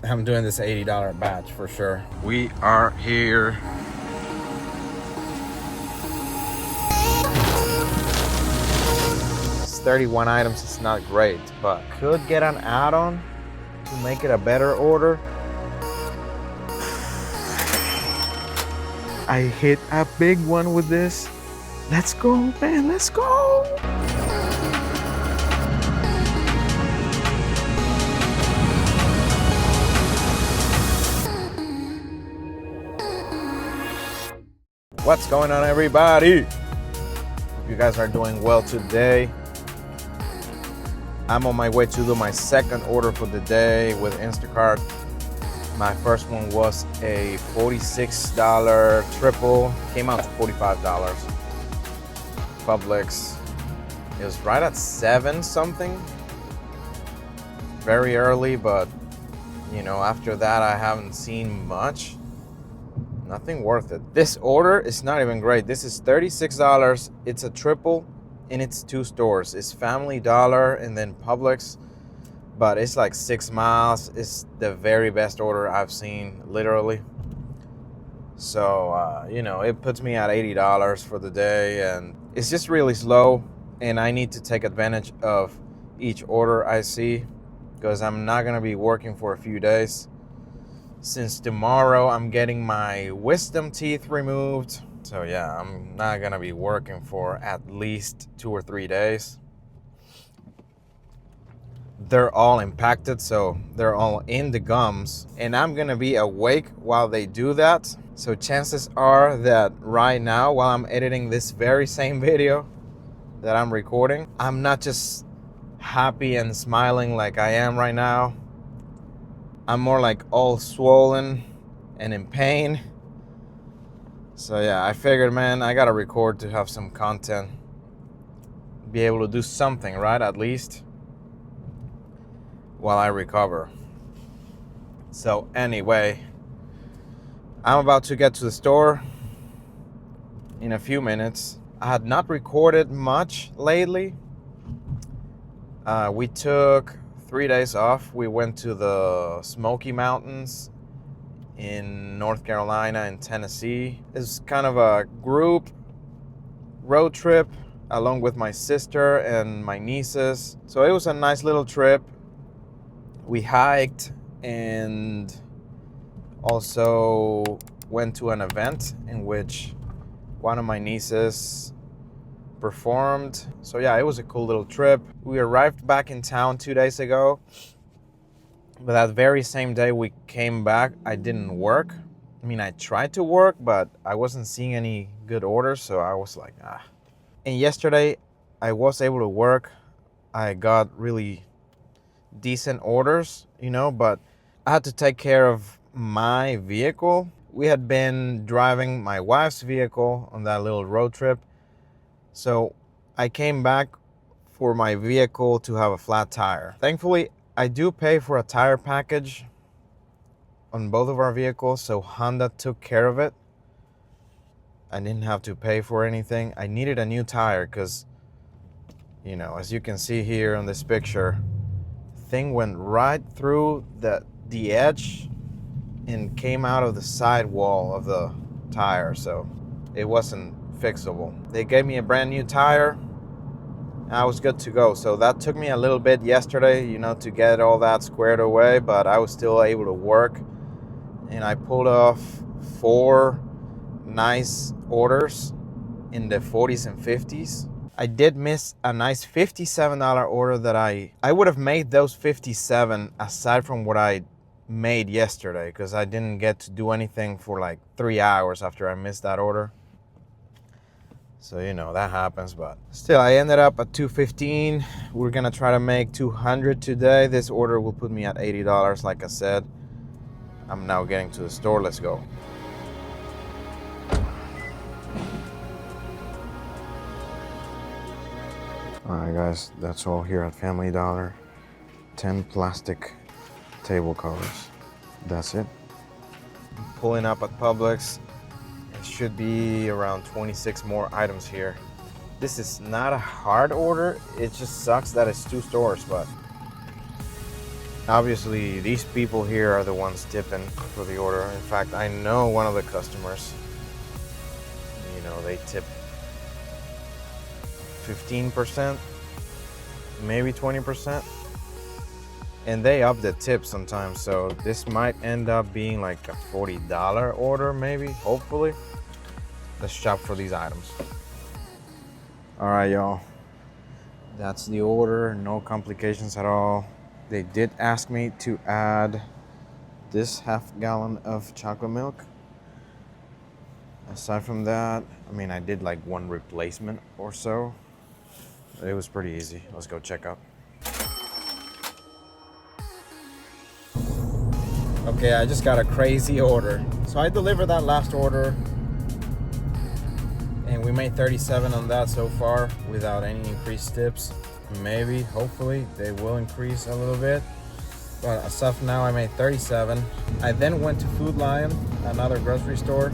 I'm doing this $80 batch for sure. We are here. It's 31 items. It's not great, but could get an add-on to make it a better order. I hit a big one with this. Let's go, man, let's go. What's going on, everybody? Hope you guys are doing well today. I'm on my way to do my second order for the day with Instacart. My first one was a $46 triple, came out to $45. Publix, it was right at 7 something. Very early, but you know, after that I haven't seen much. Nothing worth it. This order is not even great. This is $36. It's a triple and it's 2 stores. It's Family Dollar and then Publix, but it's like 6 miles. It's the very best order I've seen, literally. So, you know, it puts me at $80 for the day, and it's just really slow, and I need to take advantage of each order I see because I'm not gonna be working for a few days. Since tomorrow I'm getting my wisdom teeth removed. So yeah, I'm not gonna be working for at least 2 or 3 days. They're all impacted, so they're all in the gums, and I'm gonna be awake while they do that. So chances are that right now, while I'm editing this very same video that I'm recording, I'm not just happy and smiling like I am right now. I'm more like all swollen and in pain. So yeah, I figured, man, I gotta record to have some content. Be able to do something, right? At least while I recover. So anyway, I'm about to get to the store in a few minutes. I had not recorded much lately. We took 3 days off. We went to the Smoky Mountains in North Carolina and Tennessee. It's kind of a group road trip along with my sister and my nieces. So it was a nice little trip. We hiked and also went to an event in which one of my nieces performed. So yeah, it was a cool little trip. We arrived back in town 2 days ago, but that very same day we came back, I didn't work. I mean, I tried to work, but I wasn't seeing any good orders, so I was like, ah. And yesterday I was able to work. I got really decent orders, you know, but I had to take care of my vehicle. We had been driving my wife's vehicle on that little road trip. So I came back for my vehicle to have a flat tire. Thankfully, I do pay for a tire package on both of our vehicles, so Honda took care of it. I didn't have to pay for anything. I needed a new tire because, you know, as you can see here on this picture, thing went right through the edge and came out of the side wall of the tire, so it wasn't fixable. They gave me a brand new tire. I was good to go. So that took me a little bit yesterday, you know, to get all that squared away, but I was still able to work, and I pulled off 4 nice orders in the 40s and 50s. I did miss a nice $57 order that I would have made those 57 aside from what I made yesterday, because I didn't get to do anything for like 3 hours after I missed that order. So, you know, that happens, but still, I ended up at $215. We're gonna try to make 200 today. This order will put me at $80, like I said. I'm now getting to the store. Let's go. All right, guys, that's all here at Family Dollar. 10 plastic table covers. That's it. Pulling up at Publix. Should be around 26 more items here. This is not a hard order. It just sucks that it's 2 stores, but Obviously, these people here are the ones tipping for the order. In fact, I know one of the customers, you know, they tip 15%, maybe 20%. And they up the tip sometimes, so this might end up being like a $40 order, maybe, hopefully. Let's shop for these items. All right, y'all. That's the order, no complications at all. They did ask me to add this half-gallon of chocolate milk. Aside from that, I mean, I did like one replacement or so. It was pretty easy. Let's go check out. Okay, I just got a crazy order. So I delivered that last order and we made 37 on that so far without any increased tips. Maybe, hopefully, they will increase a little bit. But as of now, I made 37. I then went to Food Lion, another grocery store,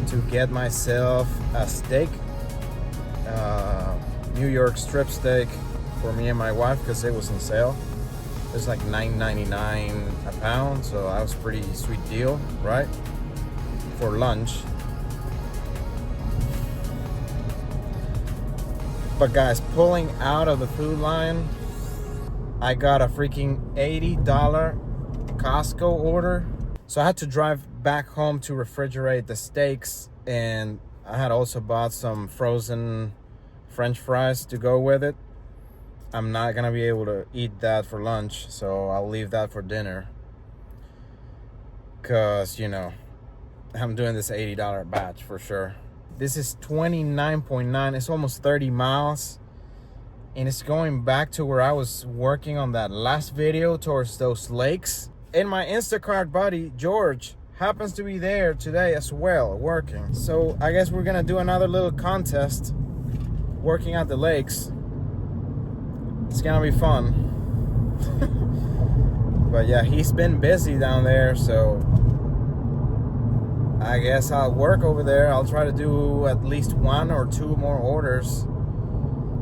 to get myself a steak, New York strip steak for me and my wife because it was on sale. It was like $9.99 a pound, so that was a pretty sweet deal, right? For lunch. But guys, pulling out of the Food Lion, I got a freaking $80 Costco order. So I had to drive back home to refrigerate the steaks, and I had also bought some frozen French fries to go with it. I'm not gonna be able to eat that for lunch, so I'll leave that for dinner. Cause, you know, I'm doing this $80 batch for sure. This is 29.9, it's almost 30 miles. And it's going back to where I was working on that last video towards those lakes. And my Instacart buddy, George, happens to be there today as well, working. So I guess we're gonna do another little contest working at the lakes. It's gonna be fun. But yeah, he's been busy down there, so I guess I'll work over there. I'll try to do at least 1 or 2 more orders.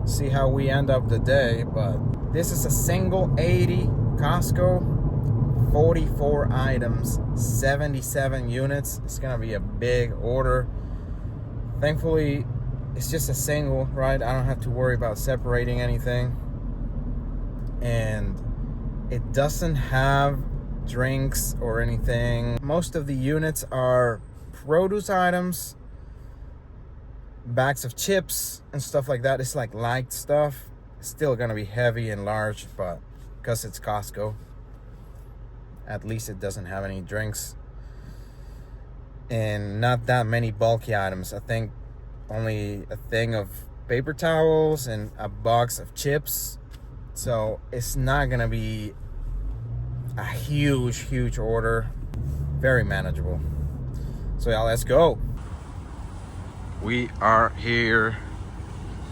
See how we end up the day. But this is a single 80 Costco, 44 items, 77 units. It's gonna be a big order. Thankfully, it's just a single, right? I don't have to worry about separating anything. And it doesn't have drinks or anything. Most of the units are produce items, bags of chips and stuff like that. It's like light stuff. It's still gonna be heavy and large, but because it's Costco, at least it doesn't have any drinks. And not that many bulky items. I think only a thing of paper towels and a box of chips. So it's not gonna be a huge order. Very manageable. So yeah, let's go. We are here.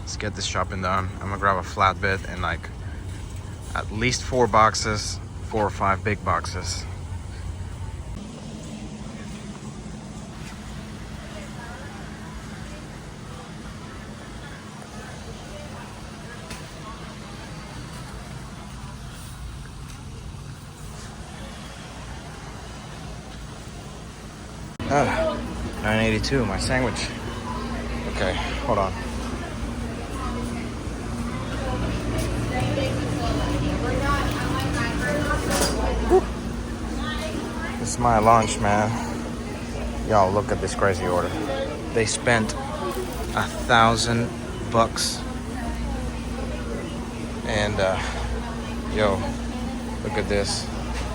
Let's get this shopping done. I'm gonna grab a flatbed and like at least 4 boxes, 4 or 5 big boxes. $9.82, my sandwich. Okay, hold on. This is my lunch, man. Y'all, look at this crazy order. They spent $1,000. And yo, look at this.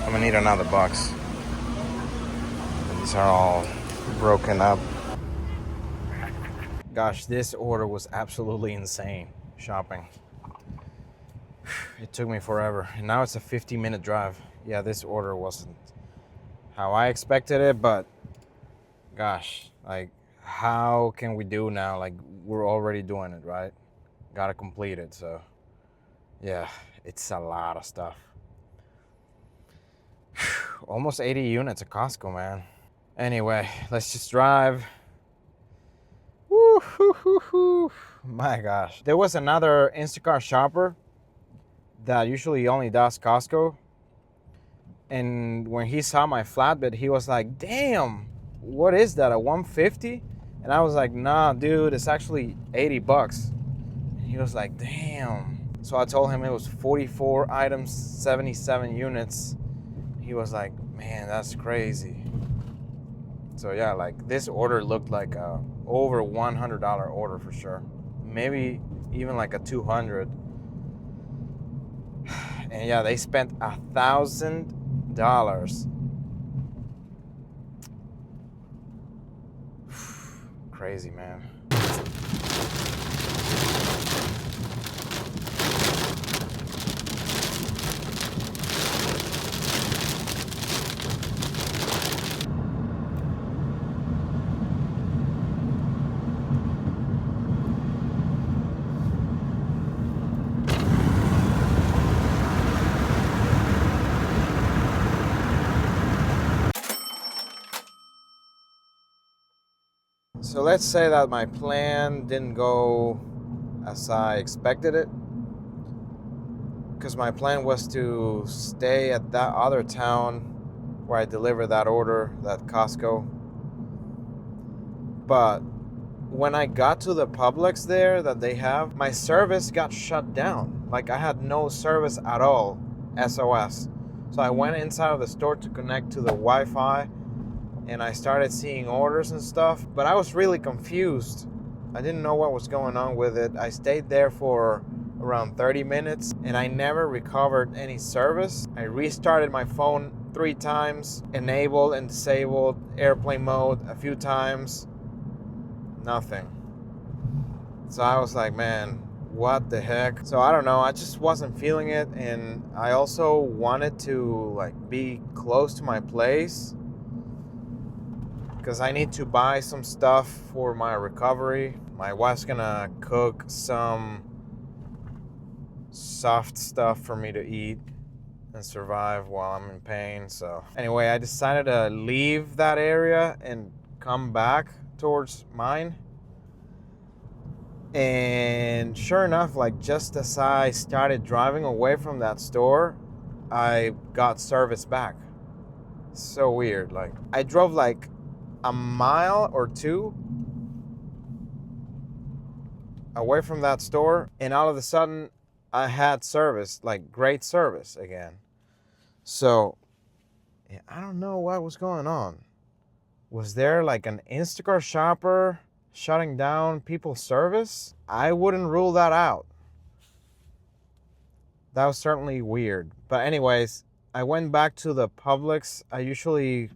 I'm gonna need another box. These are all broken up. Gosh, this order was absolutely insane shopping. It took me forever, and now it's a 50-minute drive. Yeah, this order wasn't how I expected it, but gosh, like, how can we do now? Like, we're already doing it, right? Gotta complete it, so yeah, it's a lot of stuff. Almost 80 units at Costco, man. Anyway, let's just drive. Woo, hoo, hoo, hoo. My gosh. There was another Instacart shopper that usually only does Costco. And when he saw my flatbed, he was like, damn, what is that, a 150? And I was like, nah, dude, it's actually 80 bucks. And he was like, damn. So I told him it was 44 items, 77 units. He was like, man, that's crazy. So yeah, like this order looked like a over $100 order for sure. Maybe even like a 200. And yeah, they spent $1,000. Crazy, man. So let's say that my plan didn't go as I expected it, because my plan was to stay at that other town where I delivered that order, that Costco. But when I got to the Publix there that they have, my service got shut down. Like I had no service at all, SOS. So I went inside of the store to connect to the Wi-Fi, and I started seeing orders and stuff, but I was really confused. I didn't know what was going on with it. I stayed there for around 30 minutes and I never recovered any service. I restarted my phone 3 times, enabled and disabled airplane mode a few times. Nothing. So I was like, man, what the heck? So I don't know, I just wasn't feeling it, and I also wanted to like be close to my place because I need to buy some stuff for my recovery. My wife's gonna cook some soft stuff for me to eat and survive while I'm in pain. So anyway, I decided to leave that area and come back towards mine. And sure enough, like just as I started driving away from that store, I got service back. So weird. Like I drove like a mile or two away from that store, and all of a sudden I had service, like great service again. So yeah, I don't know what was going on. Was there like an Instacart shopper shutting down people's service? I wouldn't rule that out. That was certainly weird. But anyways, I went back to the Publix I usually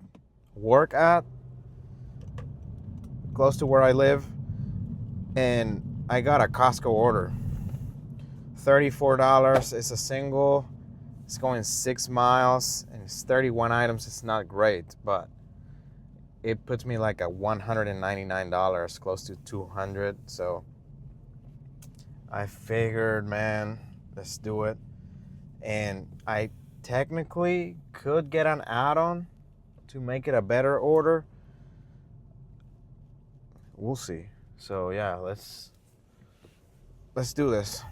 work at, close to where I live, and I got a Costco order. $34. It's a single. It's going 6 miles and it's 31 items. It's not great, but it puts me like at $199, close to $200. So I figured, man, let's do it. And I technically could get an add-on to make it a better order. We'll see. So yeah, let's do this.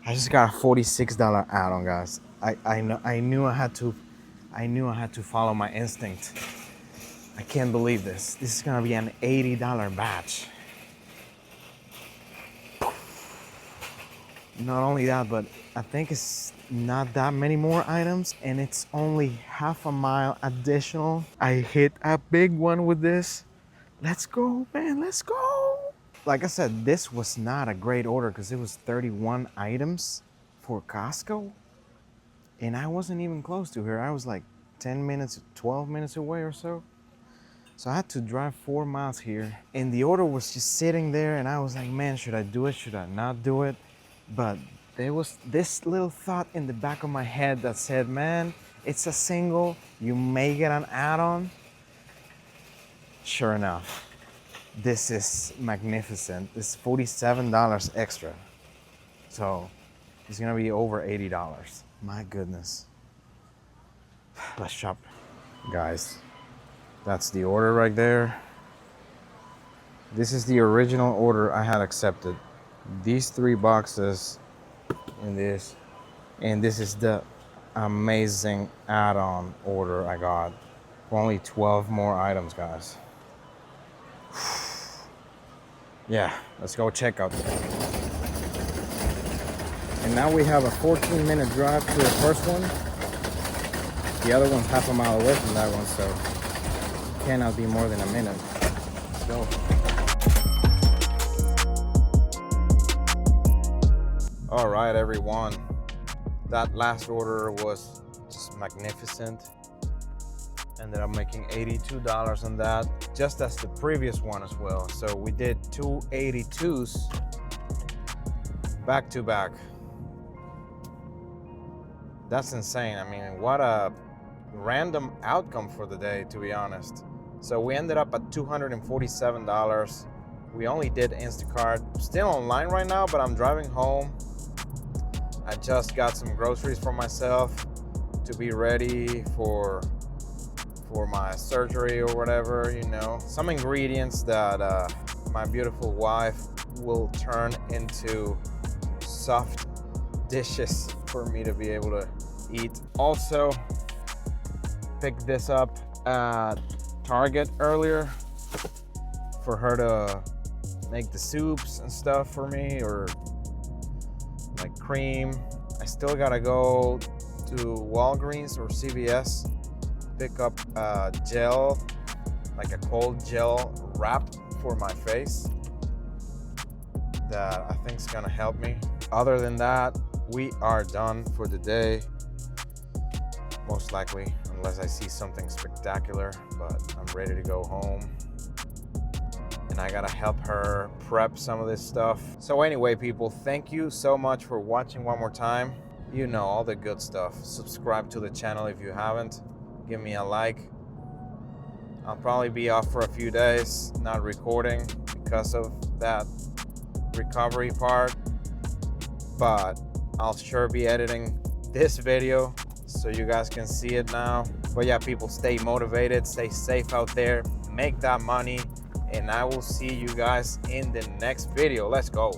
I just got a $46 add-on, guys. I knew I had to follow my instinct. I can't believe this. This is gonna be an $80 batch. Not only that, but I think it's not that many more items, and it's only half a mile additional. I hit a big one with this. Let's go, man, let's go. Like I said, this was not a great order because it was 31 items for Costco, and I wasn't even close to her. I was like 10 minutes, 12 minutes away or so. So I had to drive 4 miles here, and the order was just sitting there, and I was like, man, should I do it? Should I not do it? But there was this little thought in the back of my head that said, man, it's a single, you may get an add-on. Sure enough, this is magnificent. It's $47 extra. So it's gonna be over $80. My goodness. Let's shop. Guys, that's the order right there. This is the original order I had accepted. These 3 boxes in this, and this is the amazing add-on order I got. For only 12 more items, guys. Yeah, let's go check out. And now we have a 14-minute drive to the first one. The other one's half a mile away from that one, so it cannot be more than a minute. Let's go. All right, everyone. That last order was just magnificent. Ended up making $82 on that, just as the previous one as well. So we did 2 82s back to back. That's insane. I mean, what a random outcome for the day, to be honest. So we ended up at $247. We only did Instacart. Still online right now, but I'm driving home. I just got some groceries for myself to be ready for my surgery or whatever, you know. Some ingredients that my beautiful wife will turn into soft dishes for me to be able to eat. Also, picked this up at Target earlier for her to make the soups and stuff for me, or like cream. I still gotta go to Walgreens or CVS, pick up gel, like a cold gel wrap for my face that I think is gonna help me. Other than that, we are done for the day, most likely, unless I see something spectacular, but I'm ready to go home. And I gotta help her prep some of this stuff. So anyway, people, thank you so much for watching one more time. You know, all the good stuff. Subscribe to the channel if you haven't. Give me a like. I'll probably be off for a few days, not recording because of that recovery part, but I'll sure be editing this video so you guys can see it now. But yeah, people, stay motivated, stay safe out there, make that money, and I will see you guys in the next video. Let's go.